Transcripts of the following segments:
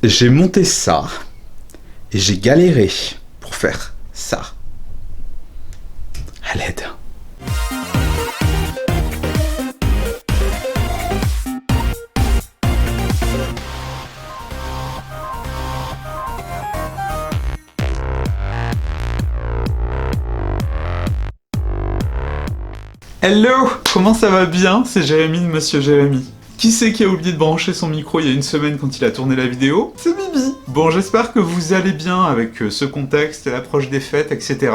J'ai monté ça et j'ai galéré pour faire ça. À l'aide. Hello, comment ça va bien? C'est Jérémy de Monsieur Jérémy. Qui c'est qui a oublié de brancher son micro il y a une semaine quand il a tourné la vidéo? C'est Bibi. Bon, j'espère que vous allez bien avec ce contexte et l'approche des fêtes, etc.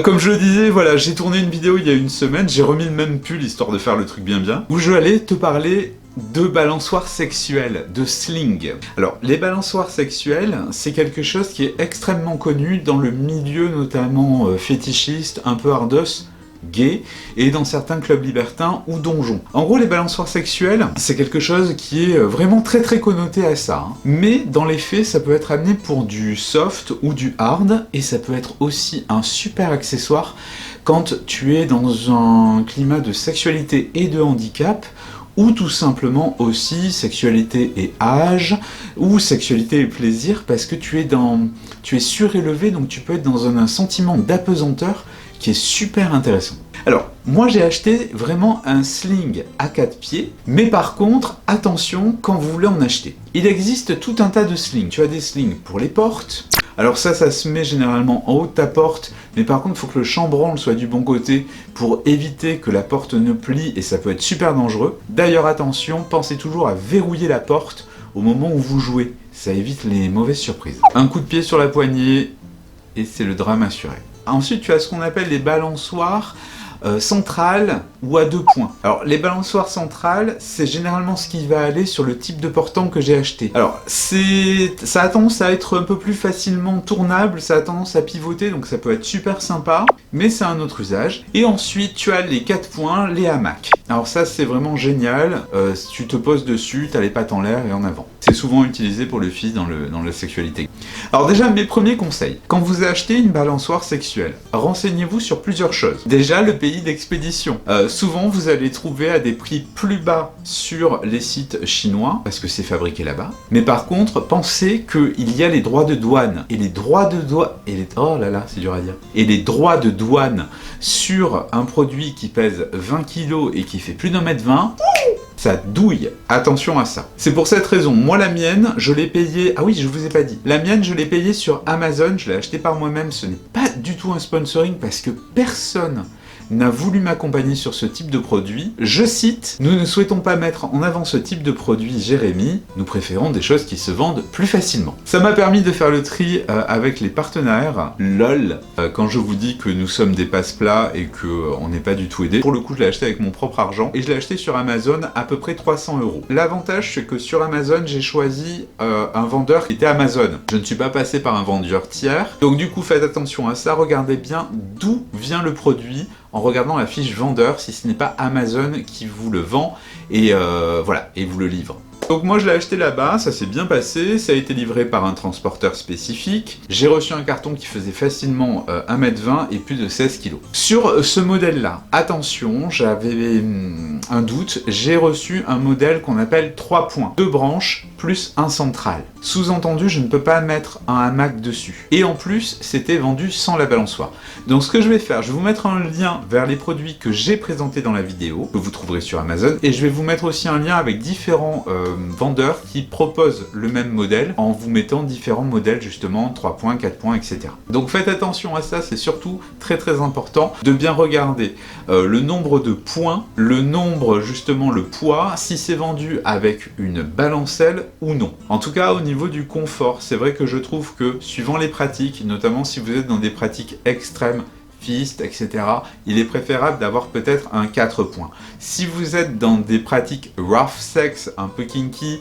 Comme je le disais, voilà, j'ai tourné une vidéo il y a une semaine, j'ai remis le même pull histoire de faire le truc bien, où je allais te parler de balançoires sexuelles, de sling. Alors, les balançoires sexuelles, c'est quelque chose qui est extrêmement connu dans le milieu notamment fétichiste, un peu hardos, gay, et dans certains clubs libertins ou donjons. En gros, les balançoires sexuelles, c'est quelque chose qui est vraiment très connoté à ça. Mais dans les faits, ça peut être amené pour du soft ou du hard, et ça peut être aussi un super accessoire quand tu es dans un climat de sexualité et de handicap, ou tout simplement aussi sexualité et âge, ou sexualité et plaisir, parce que tu es surélevé, donc tu peux être dans un sentiment d'apesanteur qui est super intéressant. Alors, moi j'ai acheté vraiment un sling à 4 pieds, mais par contre, attention quand vous voulez en acheter. Il existe tout un tas de slings. Tu as des slings pour les portes. Alors ça se met généralement en haut de ta porte, mais par contre, il faut que le chambranle soit du bon côté pour éviter que la porte ne plie, et ça peut être super dangereux. D'ailleurs, attention, pensez toujours à verrouiller la porte au moment où vous jouez. Ça évite les mauvaises surprises. Un coup de pied sur la poignée, et c'est le drame assuré. Ensuite, tu as ce qu'on appelle les balançoires centrales ou à 2 points. Alors, les balançoires centrales, c'est généralement ce qui va aller sur le type de portant que j'ai acheté. Alors, ça a tendance à être un peu plus facilement tournable, ça a tendance à pivoter, donc ça peut être super sympa, mais c'est un autre usage. Et ensuite, tu as les 4 points, les hamacs. Alors ça, c'est vraiment génial. Tu te poses dessus, tu as les pattes en l'air et en avant. C'est souvent utilisé pour le fils dans la sexualité. Alors déjà, mes premiers conseils. Quand vous achetez une balançoire sexuelle, renseignez-vous sur plusieurs choses. Déjà, le pays d'expédition. Souvent, vous allez trouver à des prix plus bas sur les sites chinois, parce que c'est fabriqué là-bas. Mais par contre, pensez qu'il y a les droits de douane. Et les droits de douane... Oh là là, c'est dur à dire. Et les droits de douane sur un produit qui pèse 20 kg et qui fait plus d'1,20 m, ça douille. Attention à ça. C'est pour cette raison, moi la mienne, je l'ai payée... Ah oui, je vous ai pas dit. La mienne, je l'ai payée sur Amazon, je l'ai achetée par moi-même. Ce n'est pas du tout un sponsoring parce que personne n'a voulu m'accompagner sur ce type de produit. Je cite, « Nous ne souhaitons pas mettre en avant ce type de produit, Jérémy. Nous préférons des choses qui se vendent plus facilement. » Ça m'a permis de faire le tri avec les partenaires. LOL, quand je vous dis que nous sommes des passe-plats et qu'on n'est pas du tout aidés. Pour le coup, je l'ai acheté avec mon propre argent et je l'ai acheté sur Amazon à peu près 300 €. L'avantage, c'est que sur Amazon, j'ai choisi un vendeur qui était Amazon. Je ne suis pas passé par un vendeur tiers. Donc du coup, faites attention à ça. Regardez bien d'où vient le produit en regardant la fiche vendeur, si ce n'est pas Amazon qui vous le vend, et voilà, et vous le livre. Donc moi je l'ai acheté là-bas, ça s'est bien passé, ça a été livré par un transporteur spécifique. J'ai reçu un carton qui faisait facilement 1,20 m et plus de 16 kg. Sur ce modèle-là, attention, j'avais un doute, j'ai reçu un modèle qu'on appelle 3 points. 2 branches plus un central. Sous-entendu, je ne peux pas mettre un hamac dessus. Et en plus, c'était vendu sans la balançoire. Donc ce que je vais faire, je vais vous mettre un lien vers les produits que j'ai présentés dans la vidéo, que vous trouverez sur Amazon, et je vais vous mettre aussi un lien avec différents vendeurs qui proposent le même modèle en vous mettant différents modèles justement, 3 points, 4 points, etc. Donc faites attention à ça, c'est surtout très important de bien regarder le nombre de points, le nombre justement, le poids, si c'est vendu avec une balancelle ou non. En tout cas, au niveau du confort, c'est vrai que je trouve que suivant les pratiques, notamment si vous êtes dans des pratiques extrêmes, fist, etc., il est préférable d'avoir peut-être un 4 points. Si vous êtes dans des pratiques rough sex, un peu kinky,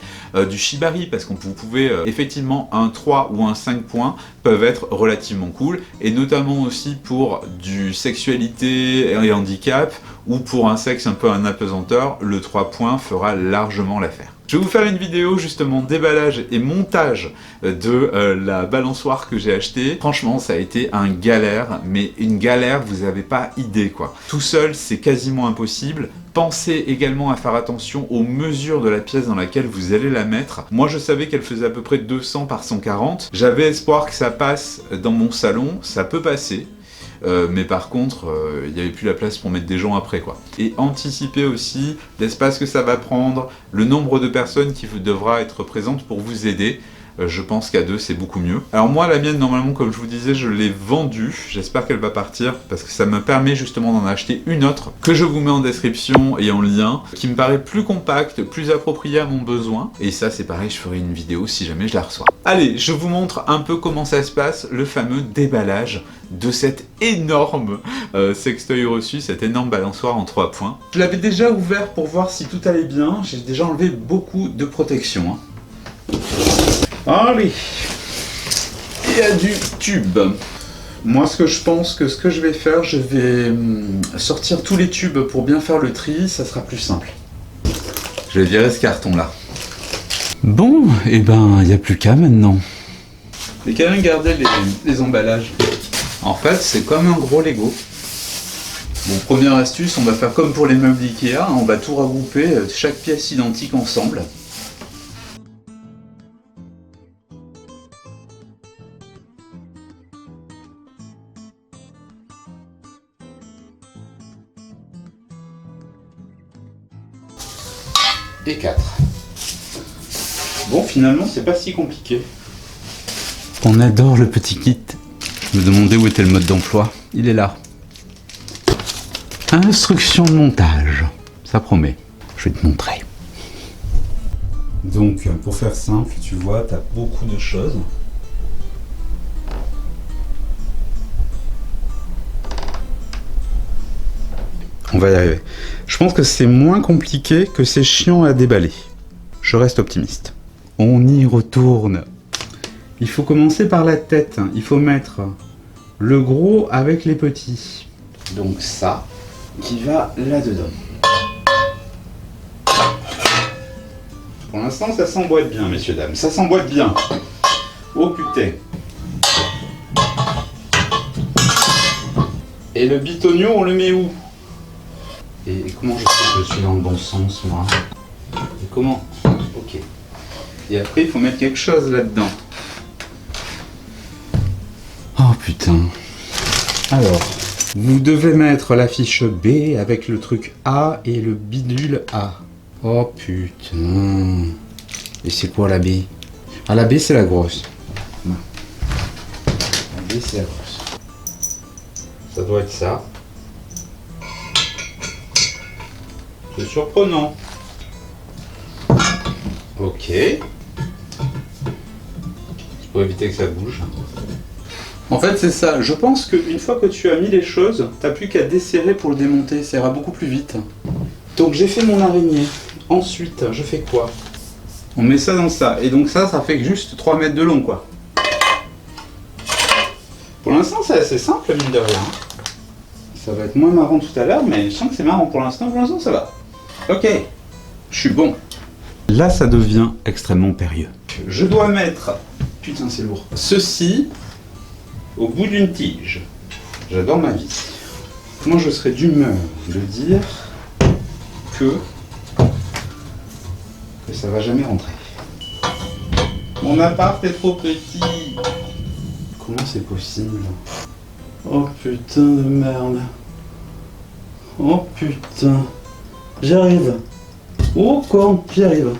du shibari, parce que vous pouvez effectivement un 3 ou un 5 points peuvent être relativement cool, et notamment aussi pour du sexualité et handicap, ou pour un sexe un peu un apesanteur, le 3 points fera largement l'affaire. Je vais vous faire une vidéo justement déballage et montage de la balançoire que j'ai achetée. Franchement, ça a été un galère, mais une galère, vous n'avez pas idée quoi. Tout seul, c'est quasiment impossible. Pensez également à faire attention aux mesures de la pièce dans laquelle vous allez la mettre. Moi je savais qu'elle faisait à peu près 200 par 140. J'avais espoir que ça passe dans mon salon, ça peut passer. Mais par contre, il n'y avait plus la place pour mettre des gens après, quoi. Et anticiper aussi l'espace que ça va prendre, le nombre de personnes qui devra être présentes pour vous aider. Je pense qu'à 2 c'est beaucoup mieux. Alors moi la mienne normalement comme je vous disais je l'ai vendue, j'espère qu'elle va partir parce que ça me permet justement d'en acheter une autre que je vous mets en description et en lien, qui me paraît plus compacte, plus appropriée à mon besoin, et ça c'est pareil, je ferai une vidéo si jamais je la reçois. Allez, je vous montre un peu comment ça se passe, le fameux déballage de cet énorme sextoy reçu, cette énorme balançoire en 3 points. Je l'avais déjà ouvert pour voir si tout allait bien, j'ai déjà enlevé beaucoup de protection. Allez, il y a du tube. Moi, ce que je vais faire, je vais sortir tous les tubes pour bien faire le tri, ça sera plus simple. Je vais virer ce carton-là. Bon, et ben, il n'y a plus qu'à maintenant. J'ai quand même gardé les emballages. En fait, c'est comme un gros Lego. Bon, première astuce, on va faire comme pour les meubles Ikea, on va tout regrouper, chaque pièce identique ensemble. Et 4. Bon, finalement, c'est pas si compliqué. On adore le petit kit. Je me demandais où était le mode d'emploi. Il est là. Instruction de montage. Ça promet. Je vais te montrer. Donc, pour faire simple, tu vois, tu as beaucoup de choses. On va y arriver. Je pense que c'est moins compliqué que c'est chiant à déballer. Je reste optimiste. On y retourne. Il faut commencer par la tête. Il faut mettre le gros avec les petits. Donc ça, qui va là-dedans. Pour l'instant, ça s'emboîte bien, messieurs, dames. Ça s'emboîte bien. Oh putain. Et le bitonio, on le met où ? Et comment je sais que je suis dans le bon sens, moi? Et comment? Ok. Et après, il faut mettre quelque chose là-dedans. Oh putain. Alors, vous devez mettre la fiche B avec le truc A et le bidule A. Oh putain. Et c'est quoi la B? Ah, la B, c'est la grosse. Non. La B, c'est la grosse. Ça doit être ça. C'est surprenant. Ok. C'est pour éviter que ça bouge. En fait, c'est ça. Je pense qu'une fois que tu as mis les choses, t'as plus qu'à desserrer pour le démonter. Ça ira beaucoup plus vite. Donc j'ai fait mon araignée. Ensuite, je fais quoi? On met ça dans ça. Et donc ça fait juste 3 mètres de long, quoi. Pour l'instant, c'est assez simple, mine de rien. Ça va être moins marrant tout à l'heure, mais je sens que c'est marrant pour l'instant. Pour l'instant, ça va. Ok, je suis bon. Là, ça devient extrêmement périlleux. Je dois mettre, putain c'est lourd, ceci au bout d'une tige. J'adore ma vie. Moi, je serais d'humeur de dire que ça va jamais rentrer. Mon appart est trop petit. Comment c'est possible? Oh putain de merde. Oh putain. J'arrive. Oh con, j'y arrive.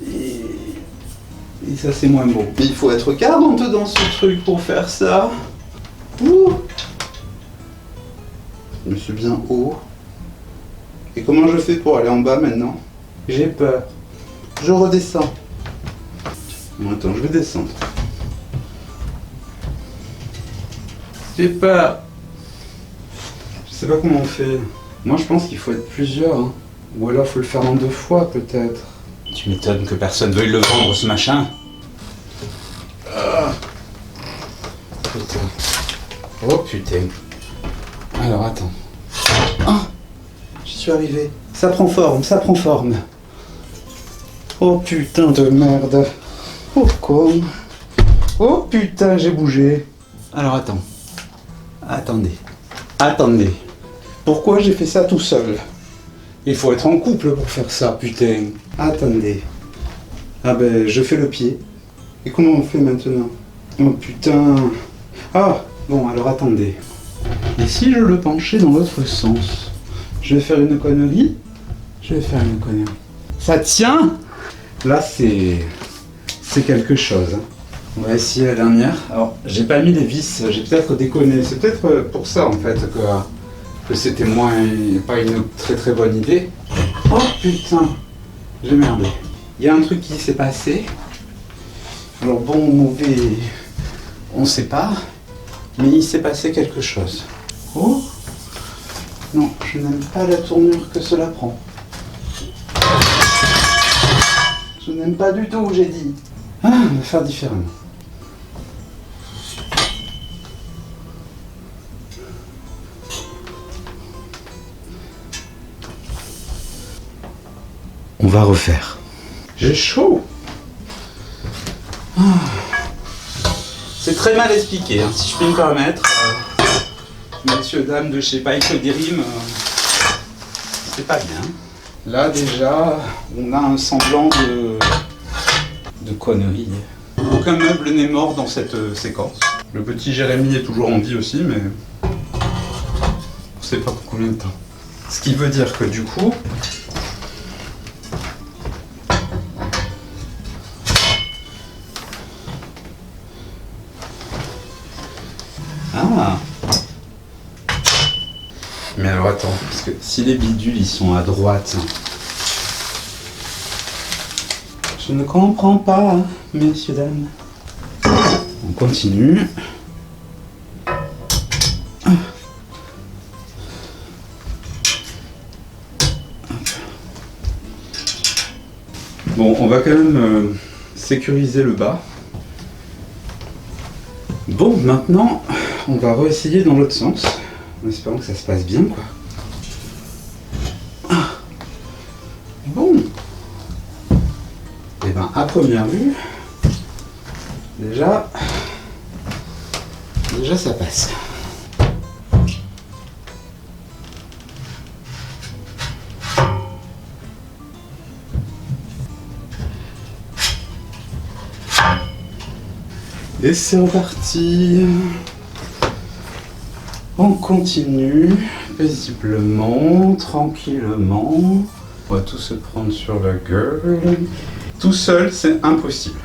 Et ça c'est moins beau. Mais il faut être cardante dans ce truc pour faire ça. Ouh. Je me suis bien haut. Et comment je fais pour aller en bas maintenant? J'ai peur. Je redescends. Bon, attends, je vais descendre. J'ai peur. Je sais pas comment on fait. Moi je pense qu'il faut être plusieurs, hein. Ou alors faut le faire en 2 fois peut-être. Tu m'étonnes que personne veuille le vendre ce machin. Putain. Oh putain. Alors attends. Ah, j'y suis arrivé. Ça prend forme, ça prend forme. Oh putain de merde. Oh con. Oh putain, j'ai bougé. Alors attends. Attendez. Pourquoi j'ai fait ça tout seul? Il faut être en couple pour faire ça, putain. Attendez. Ah ben, je fais le pied. Et comment on fait maintenant? Oh putain. Ah, bon, alors attendez. Et si je le penchais dans l'autre sens? Je vais faire une connerie. Ça tient? Là, c'est quelque chose. Hein. On va essayer la dernière. Alors, j'ai pas mis les vis, j'ai peut-être déconné. C'est peut-être pour ça, en fait, que c'était pas une très très bonne idée. Oh putain, j'ai merdé. Il y a un truc qui s'est passé. Alors bon ou mauvais, on sait pas. Mais il s'est passé quelque chose. Oh non, je n'aime pas la tournure que cela prend. Je n'aime pas du tout, j'ai dit. Ah, on va faire différemment. On va refaire. J'ai chaud. Ah. C'est très mal expliqué, hein, si je puis me permettre. Messieurs, dames de chez Pike des rimes, c'est pas bien. Là déjà, on a un semblant de connerie. Aucun meuble n'est mort dans cette séquence. Le petit Jérémy est toujours en vie aussi, mais on sait pas pour combien de temps. Ce qui veut dire que du coup, ah. Mais alors attends, parce que si les bidules ils sont à droite, je ne comprends pas, messieurs, dames. On continue. Bon, on va quand même sécuriser le bas. Bon, maintenant, on va réessayer dans l'autre sens. En espérant que ça se passe bien, quoi. Ah. Bon. Et ben, à première vue, déjà ça passe. Et c'est reparti. On continue paisiblement, tranquillement. On va tous se prendre sur la gueule. Tout seul, c'est impossible.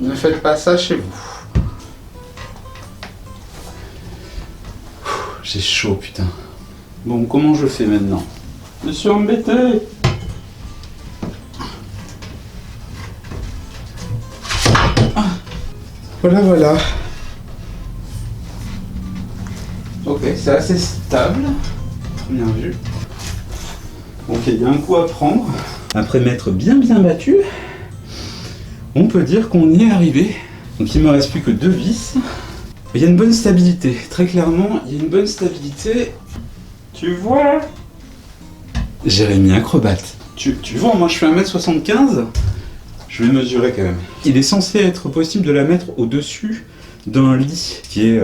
Ne faites pas ça chez vous. J'ai chaud, putain. Bon, comment je fais maintenant? Je suis embêté. Ah. Voilà. Ok, c'est assez stable, première vue. Ok, il y a un coup à prendre. Après m'être bien battu, on peut dire qu'on y est arrivé. Donc il me reste plus que 2 vis. Il y a une bonne stabilité, très clairement, il y a une bonne stabilité. Tu vois? Jérémy acrobate. Tu vois, moi je fais 1m75, je vais mesurer quand même. Il est censé être possible de la mettre au-dessus d'un lit qui est...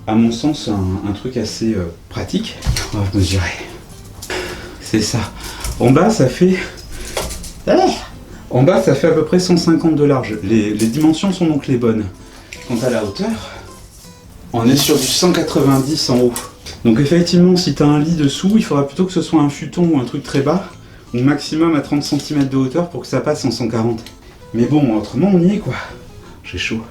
à mon sens, un truc assez pratique. On va mesurer. C'est ça. En bas, ça fait... En bas, ça fait à peu près 150 de large. Les dimensions sont donc les bonnes. Quant à la hauteur, on est sur du 190 en haut. Donc effectivement, si tu as un lit dessous, il faudra plutôt que ce soit un futon ou un truc très bas, ou maximum à 30 cm de hauteur pour que ça passe en 140. Mais bon, autrement, on y est, quoi. J'ai chaud.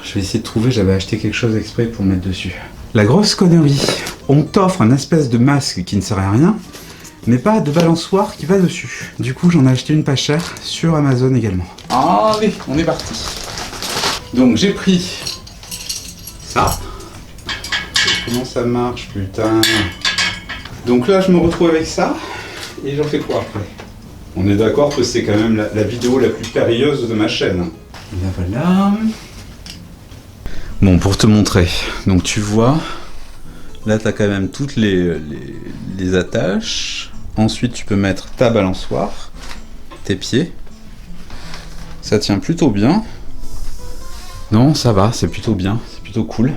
Je vais essayer de trouver, j'avais acheté quelque chose exprès pour mettre dessus. La grosse connerie, on t'offre un espèce de masque qui ne sert à rien, mais pas de balançoire qui va dessus. Du coup, j'en ai acheté une pas chère sur Amazon également. Allez, on est parti. Donc j'ai pris ça. Comment ça marche, putain? Donc là, je me retrouve avec ça, et j'en fais quoi après? On est d'accord que c'est quand même la vidéo la plus périlleuse de ma chaîne. Et là, voilà. Bon, pour te montrer, donc tu vois, là tu as quand même toutes les attaches. Ensuite, tu peux mettre ta balançoire, tes pieds. Ça tient plutôt bien. Non, ça va, c'est plutôt bien, c'est plutôt cool.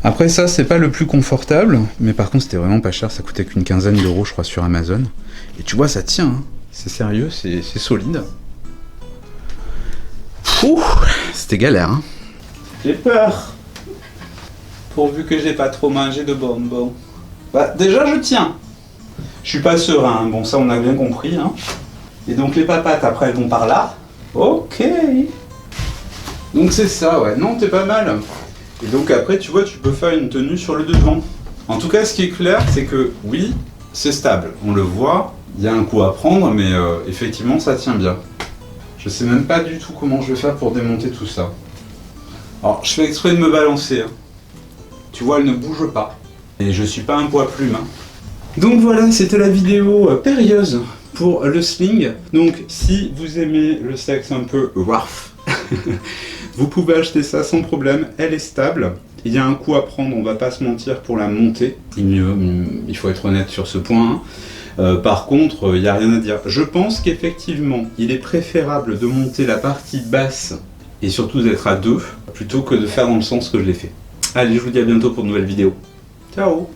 Après ça, c'est pas le plus confortable, mais par contre c'était vraiment pas cher, ça coûtait qu'une quinzaine d'euros je crois sur Amazon. Et tu vois, ça tient, hein. C'est sérieux, c'est solide. Ouh, c'était galère, hein. J'ai peur. Pourvu que j'ai pas trop mangé de bonbons. Bah déjà je tiens. Je suis pas serein, hein. Bon ça on a bien compris, hein. Et donc les papates après elles vont par là. Ok. Donc c'est ça, ouais. Non, t'es pas mal. Et donc après, tu vois, tu peux faire une tenue sur le devant. En tout cas, ce qui est clair, c'est que oui, c'est stable. On le voit, il y a un coup à prendre, mais effectivement, ça tient bien. Je sais même pas du tout comment je vais faire pour démonter tout ça. Alors, je fais exprès de me balancer, hein. Tu vois, elle ne bouge pas. Et je suis pas un poids plume, hein. Donc voilà, c'était la vidéo périlleuse pour le sling. Donc, si vous aimez le sexe un peu rough, vous pouvez acheter ça sans problème, elle est stable. Il y a un coup à prendre, on va pas se mentir, pour la monter. Il faut être honnête sur ce point. Par contre, il n'y a rien à dire. Je pense qu'effectivement, il est préférable de monter la partie basse et surtout d'être à deux, plutôt que de faire dans le sens que je l'ai fait. Allez, je vous dis à bientôt pour de nouvelles vidéos. Ciao!